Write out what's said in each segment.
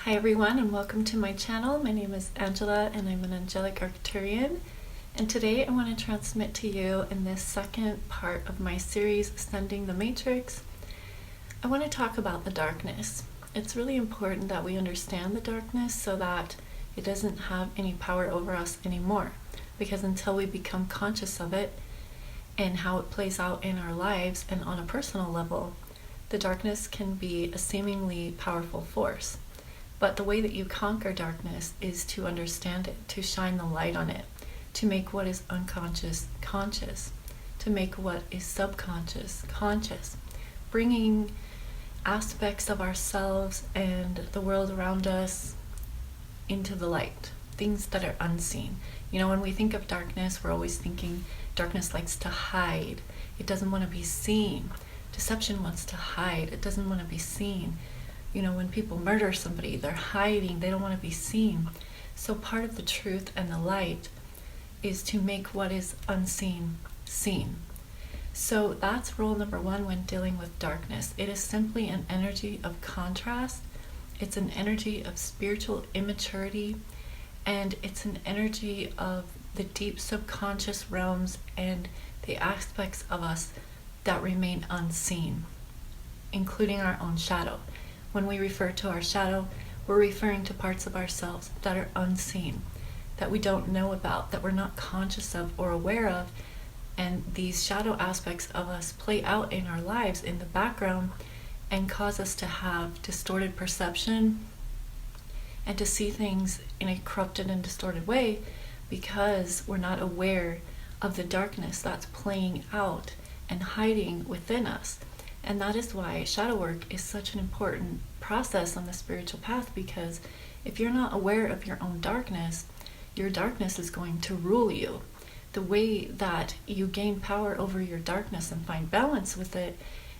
Hi everyone, and welcome to my channel. My name is Angela and I'm an angelic Arcturian, and today I want to transmit to you in this second part of my series Ascending the Matrix. I want to talk about the darkness. It's really important that we understand the darkness so that it doesn't have any power over us anymore, because until we become conscious of it and how it plays out in our lives and on a personal level, the darkness can be a seemingly powerful force. But the way that you conquer darkness is to understand it, to shine the light on it, to make what is unconscious conscious, to make what is subconscious conscious, bringing aspects of ourselves and the world around us into the light, things that are unseen. You know, when we think of darkness, we're always thinking darkness likes to hide. It doesn't want to be seen. Deception wants to hide. It doesn't want to be seen. You know, when people murder somebody, they're hiding, they don't want to be seen. So part of the truth and the light is to make what is unseen seen. So that's rule number one when dealing with darkness. It is simply an energy of contrast. It's an energy of spiritual immaturity, and it's an energy of the deep subconscious realms and the aspects of us that remain unseen, including our own shadow. When we refer to our shadow, we're referring to parts of ourselves that are unseen, that we don't know about, that we're not conscious of or aware of. And these shadow aspects of us play out in our lives in the background and cause us to have distorted perception and to see things in a corrupted and distorted way, because we're not aware of the darkness that's playing out and hiding within us. And that is why shadow work is such an important process on the spiritual path, because if you're not aware of your own darkness, your darkness is going to rule you. The way that you gain power over your darkness and find balance with it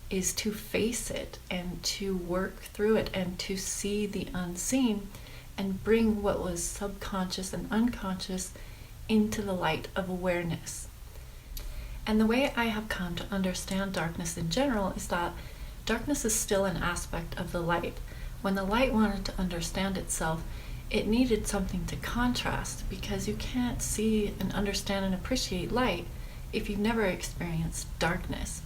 is to face it and to work through it and to see the unseen and bring what was subconscious and unconscious into the light of awareness. And the way I have come to understand darkness in general is that darkness is still an aspect of the light. When the light wanted to understand itself, it needed something to contrast, because you can't see and understand and appreciate light if you've never experienced darkness.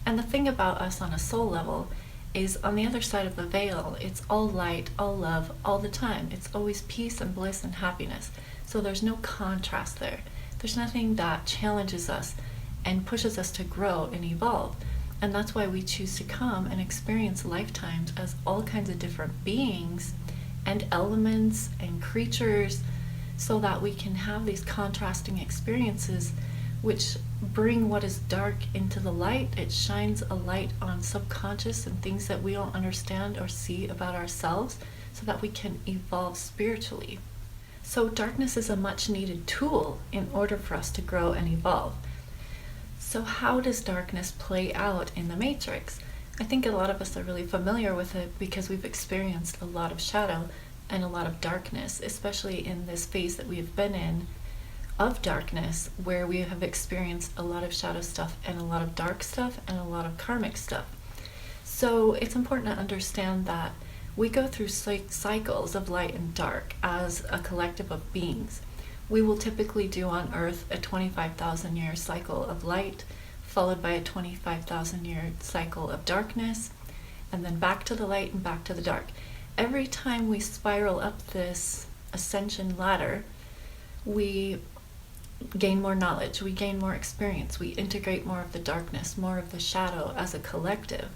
And the thing about us on a soul level is, on the other side of the veil, it's all light, all love, all the time. It's always peace and bliss and happiness. So there's no contrast there. There's nothing that challenges us and pushes us to grow and evolve. And that's why we choose to come and experience lifetimes as all kinds of different beings and elements and creatures, so that we can have these contrasting experiences which bring what is dark into the light. It shines a light on subconscious and things that we don't understand or see about ourselves, so that we can evolve spiritually. So darkness is a much needed tool in order for us to grow and evolve. So how does darkness play out in the Matrix? I think a lot of us are really familiar with it because we've experienced a lot of shadow and a lot of darkness, especially in this phase that we've been in of darkness, where we have experienced a lot of shadow stuff and a lot of dark stuff and a lot of karmic stuff. So it's important to understand that we go through cycles of light and dark as a collective of beings. We will typically do on Earth a 25,000 year cycle of light, followed by a 25,000 year cycle of darkness, and then back to the light and back to the dark. Every time we spiral up this ascension ladder, we gain more knowledge, we gain more experience, we integrate more of the darkness, more of the shadow as a collective.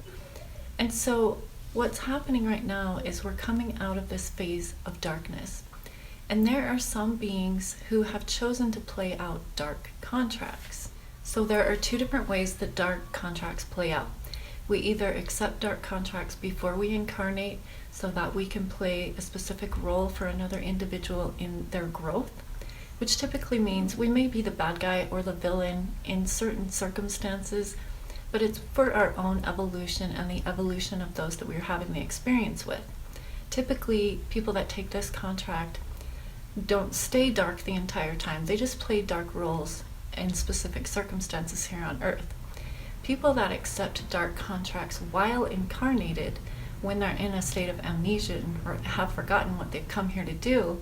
And so what's happening right now is we're coming out of this phase of darkness. And there are some beings who have chosen to play out dark contracts. So there are two different ways that dark contracts play out. We either accept dark contracts before we incarnate so that we can play a specific role for another individual in their growth, which typically means we may be the bad guy or the villain in certain circumstances, but it's for our own evolution and the evolution of those that we're having the experience with. Typically, people that take this contract don't stay dark the entire time. They just play dark roles in specific circumstances here on Earth. People that accept dark contracts while incarnated when they're in a state of amnesia or have forgotten what they've come here to do,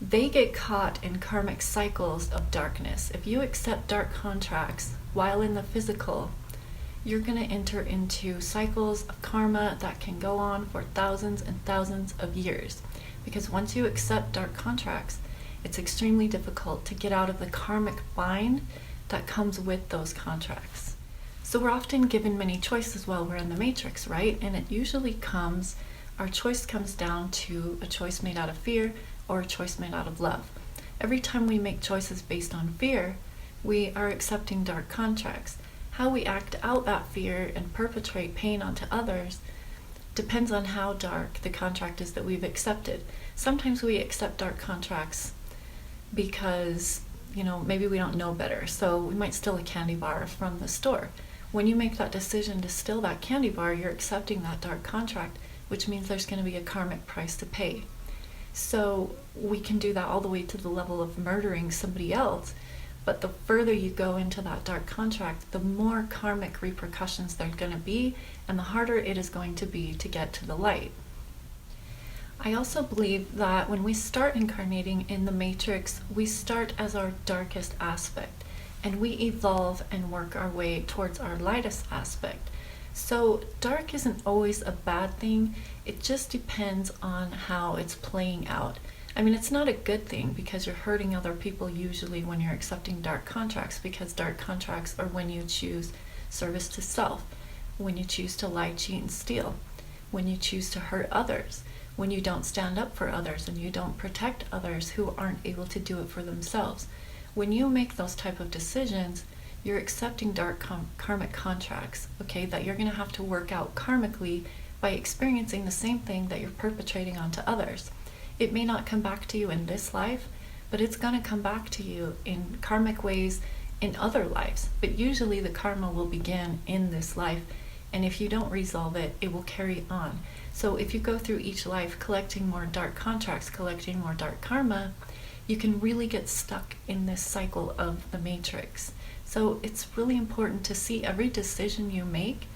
they get caught in karmic cycles of darkness. If you accept dark contracts while in the physical, you're going to enter into cycles of karma that can go on for thousands and thousands of years. Because once you accept dark contracts, it's extremely difficult to get out of the karmic bind that comes with those contracts. So we're often given many choices while we're in the matrix, right? And it usually our choice comes down to a choice made out of fear or a choice made out of love. Every time we make choices based on fear, we are accepting dark contracts. How we act out that fear and perpetrate pain onto others depends on how dark the contract is that we've accepted. Sometimes we accept dark contracts because, maybe we don't know better, so we might steal a candy bar from the store. When you make that decision to steal that candy bar, you're accepting that dark contract, which means there's going to be a karmic price to pay. So we can do that all the way to the level of murdering somebody else, but the further you go into that dark contract, the more karmic repercussions there are going to be, and the harder it is going to be to get to the light. I also believe that when we start incarnating in the matrix, we start as our darkest aspect, and we evolve and work our way towards our lightest aspect. So dark isn't always a bad thing, it just depends on how it's playing out. I mean, it's not a good thing because you're hurting other people usually when you're accepting dark contracts, because dark contracts are when you choose service to self, when you choose to lie, cheat, and steal, when you choose to hurt others, when you don't stand up for others and you don't protect others who aren't able to do it for themselves. When you make those type of decisions, you're accepting dark karmic contracts, okay, that you're going to have to work out karmically by experiencing the same thing that you're perpetrating onto others. It may not come back to you in this life, but it's going to come back to you in karmic ways in other lives. But usually the karma will begin in this life, and if you don't resolve it, it will carry on. So if you go through each life collecting more dark contracts, collecting more dark karma, you can really get stuck in this cycle of the matrix. So it's really important to see every decision you make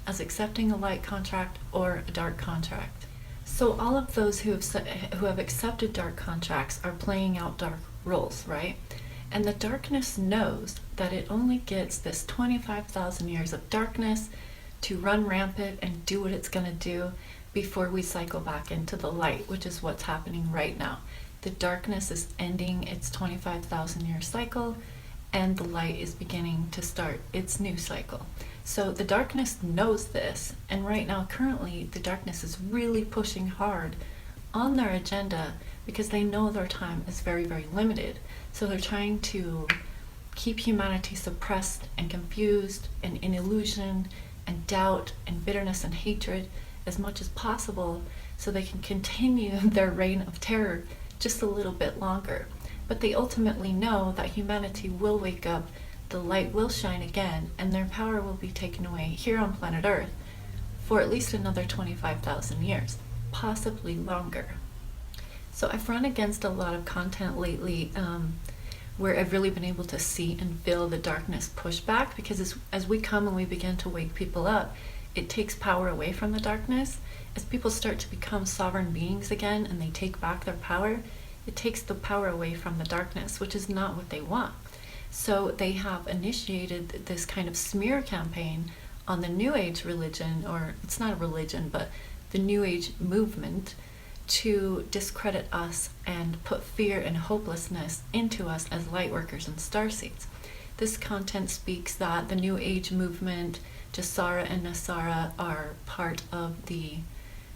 as accepting a light contract or a dark contract. So all of those who have accepted dark contracts are playing out dark roles, right? And the darkness knows that it only gets this 25,000 years of darkness to run rampant and do what it's going to do before we cycle back into the light, which is what's happening right now. The darkness is ending its 25,000 year cycle, and the light is beginning to start its new cycle. So the darkness knows this, and right now, currently, the darkness is really pushing hard on their agenda because they know their time is very, very limited. So they're trying to keep humanity suppressed and confused and in illusion and doubt and bitterness and hatred as much as possible so they can continue their reign of terror just a little bit longer. But they ultimately know that humanity will wake up, the light will shine again, and their power will be taken away here on planet Earth for at least another 25,000 years, possibly longer. So I've run against a lot of content lately where I've really been able to see and feel the darkness push back, because as we come and we begin to wake people up, it takes power away from the darkness. As people start to become sovereign beings again and they take back their power, it takes the power away from the darkness, which is not what they want. So they have initiated this kind of smear campaign on the New Age religion, or it's not a religion, but the New Age movement, to discredit us and put fear and hopelessness into us as light workers and starseeds. This content speaks that the New Age movement, Jasara and Nasara, are part of the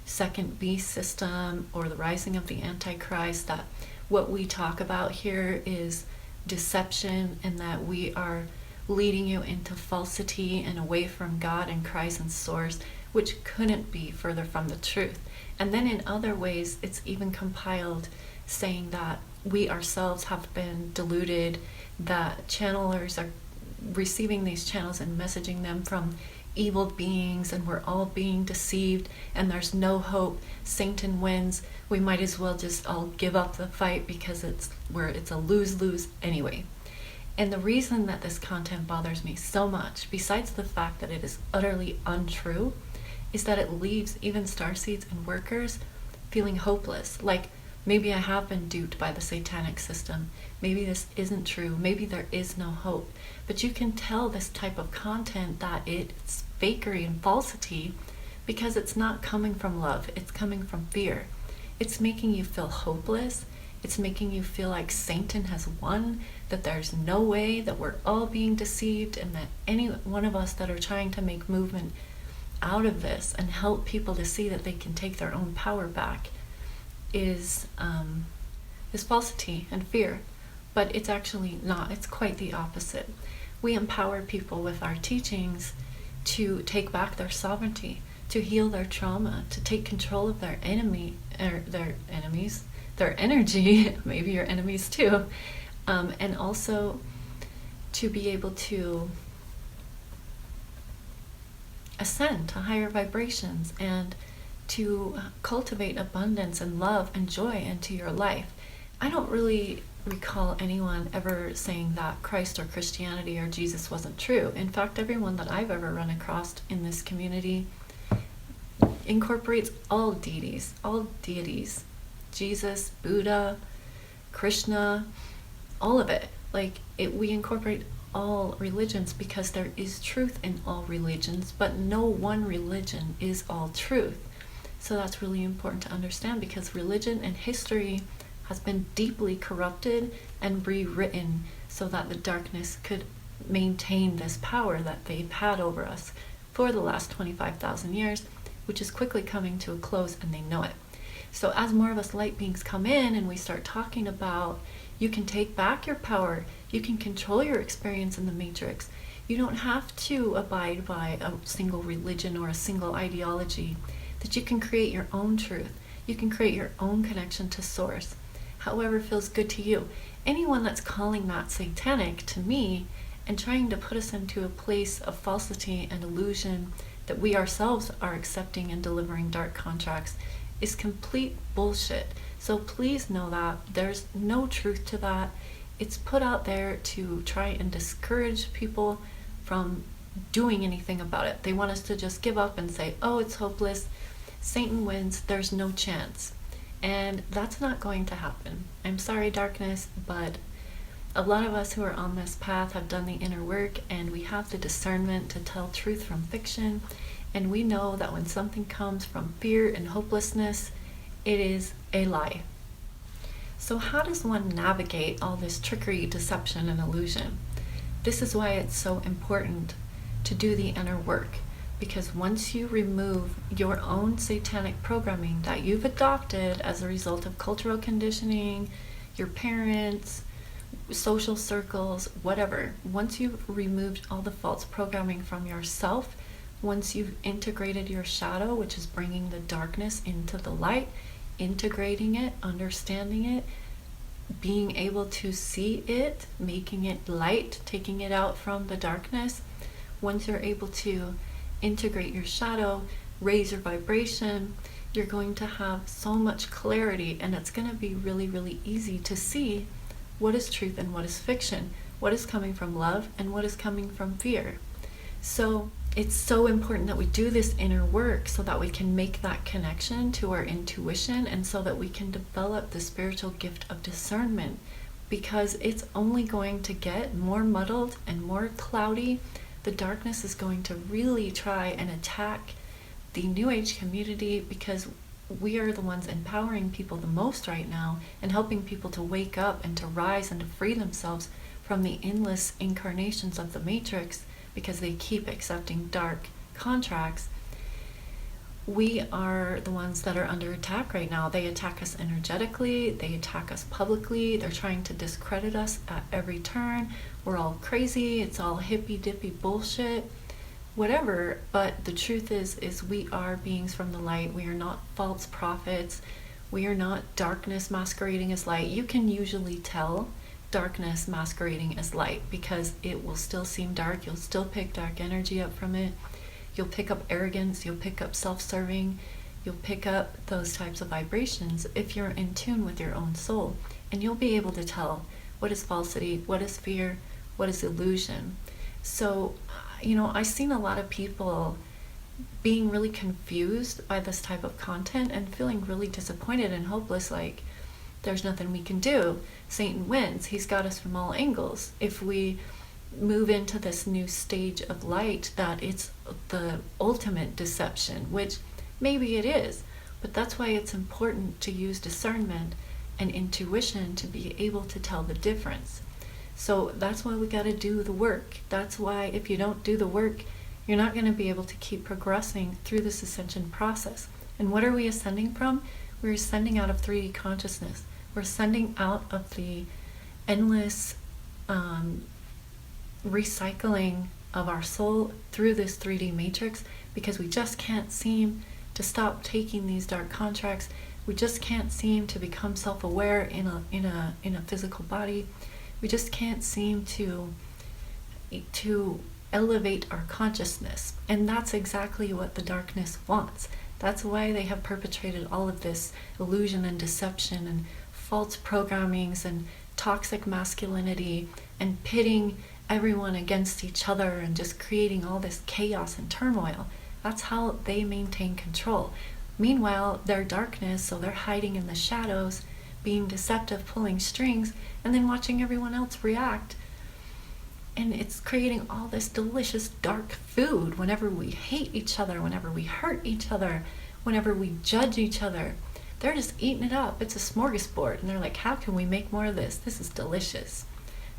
second beast system or the rising of the Antichrist, that what we talk about here is deception and that we are leading you into falsity and away from God and Christ and Source, which couldn't be further from the truth. And then in other ways, it's even compiled saying that we ourselves have been deluded, that channelers are receiving these channels and messaging them from evil beings, and we're all being deceived and there's no hope. Satan wins. We might as well just all give up the fight because it's a lose-lose anyway. And the reason that this content bothers me so much, besides the fact that it is utterly untrue, is that it leaves even starseeds and workers feeling hopeless. Like, maybe I have been duped by the satanic system. Maybe this isn't true. Maybe there is no hope. But you can tell this type of content that it's fakery and falsity because it's not coming from love. It's coming from fear. It's making you feel hopeless. It's making you feel like Satan has won, that there's no way, that we're all being deceived, and that any one of us that are trying to make movement out of this and help people to see that they can take their own power back is falsity and fear. But it's actually not. It's quite the opposite. We empower people with our teachings to take back their sovereignty, to heal their trauma, to take control of their their enemies, their energy, maybe your enemies too, and also to be able to ascend to higher vibrations and to cultivate abundance and love and joy into your life. I don't really recall anyone ever saying that Christ or Christianity or Jesus wasn't true. In fact, everyone that I've ever run across in this community incorporates all deities, Jesus, Buddha, Krishna, all of it. We incorporate all religions because there is truth in all religions, but no one religion is all truth. So that's really important to understand, because religion and history has been deeply corrupted and rewritten so that the darkness could maintain this power that they've had over us for the last 25,000 years, which is quickly coming to a close, and they know it. So as more of us light beings come in and we start talking about, you can take back your power, you can control your experience in the matrix, you don't have to abide by a single religion or a single ideology, that you can create your own truth, you can create your own connection to source, however feels good to you. Anyone that's calling that satanic to me and trying to put us into a place of falsity and illusion that we ourselves are accepting and delivering dark contracts is complete bullshit. So please know that there's no truth to that. It's put out there to try and discourage people from doing anything about it. They want us to just give up and say, oh, it's hopeless, Satan wins, there's no chance. And that's not going to happen. I'm sorry, darkness, but a lot of us who are on this path have done the inner work, and we have the discernment to tell truth from fiction. And we know that when something comes from fear and hopelessness, it is a lie. So how does one navigate all this trickery, deception, and illusion? This is why it's so important to do the inner work. Because once you remove your own satanic programming that you've adopted as a result of cultural conditioning, your parents, social circles, whatever, once you've removed all the false programming from yourself, once you've integrated your shadow, which is bringing the darkness into the light, integrating it, understanding it, being able to see it, making it light, taking it out from the darkness, once you're able to integrate your shadow, raise your vibration, you're going to have so much clarity, and it's going to be really, really easy to see what is truth and what is fiction, what is coming from love and what is coming from fear. So it's so important that we do this inner work so that we can make that connection to our intuition, and so that we can develop the spiritual gift of discernment, because it's only going to get more muddled and more cloudy. The darkness is going to really try and attack the New Age community, because we are the ones empowering people the most right now and helping people to wake up and to rise and to free themselves from the endless incarnations of the Matrix, because they keep accepting dark contracts. We are the ones that are under attack right now. They attack us energetically, they attack us publicly, they're trying to discredit us at every turn. We're all crazy, it's all hippy-dippy bullshit, whatever. But the truth is we are beings from the light. We are not false prophets. We are not darkness masquerading as light. You can usually tell darkness masquerading as light because it will still seem dark. You'll still pick dark energy up from it. You'll pick up arrogance, you'll pick up self-serving, you'll pick up those types of vibrations if you're in tune with your own soul. And you'll be able to tell what is falsity, what is fear, what is illusion. So, I've seen a lot of people being really confused by this type of content and feeling really disappointed and hopeless, like there's nothing we can do. Satan wins. He's got us from all angles. If we move into this new stage of light, that it's the ultimate deception, which maybe it is, but that's why it's important to use discernment and intuition to be able to tell the difference. So that's why we got to do the work. That's why if you don't do the work, you're not going to be able to keep progressing through this ascension process. And what are we ascending from? We're ascending out of 3D consciousness. We're ascending out of the endless recycling of our soul through this 3D matrix, because we just can't seem to stop taking these dark contracts. We just can't seem to become self-aware in a physical body. We just can't seem to elevate our consciousness. And that's exactly what the darkness wants. That's why they have perpetrated all of this illusion and deception and false programmings and toxic masculinity and pitting everyone against each other and just creating all this chaos and turmoil. That's how they maintain control. Meanwhile, their darkness, so they're hiding in the shadows, being deceptive, pulling strings, and then watching everyone else react. And it's creating all this delicious dark food whenever we hate each other, whenever we hurt each other, whenever we judge each other. They're just eating it up. It's a smorgasbord. And they're like, how can we make more of this? This is delicious.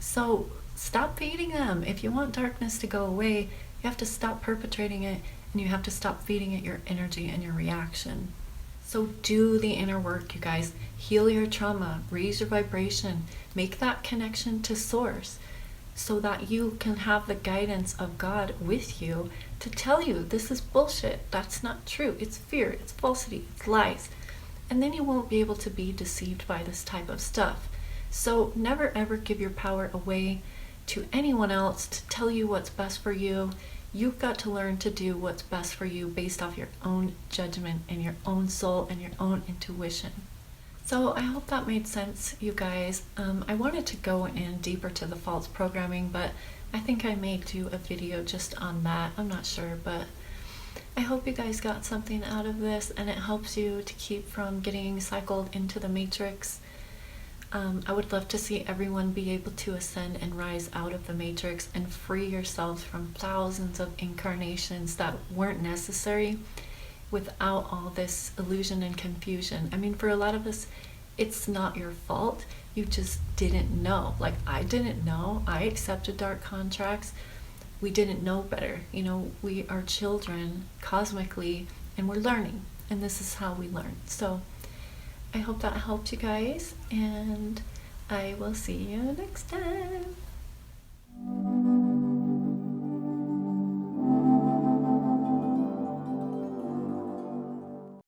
So stop feeding them. If you want darkness to go away, you have to stop perpetrating it, and you have to stop feeding it your energy and your reaction. So do the inner work, you guys. Heal your trauma, raise your vibration, make that connection to source, so that you can have the guidance of God with you to tell you this is bullshit, that's not true, it's fear, it's falsity, it's lies. And then you won't be able to be deceived by this type of stuff. So never ever give your power away to anyone else to tell you what's best for you. You've got to learn to do what's best for you based off your own judgment and your own soul and your own intuition. So I hope that made sense, you guys. I wanted to go in deeper to the false programming, but I think I may do a video just on that. I'm not sure, but I hope you guys got something out of this and it helps you to keep from getting cycled into the matrix. I would love to see everyone be able to ascend and rise out of the matrix and free yourselves from thousands of incarnations that weren't necessary without all this illusion and confusion. I mean, for a lot of us, it's not your fault. You just didn't know. Like, I didn't know. I accepted dark contracts. We didn't know better. You know, we are children cosmically, and we're learning. And this is how we learn. So I hope that helped you guys, and I will see you next time.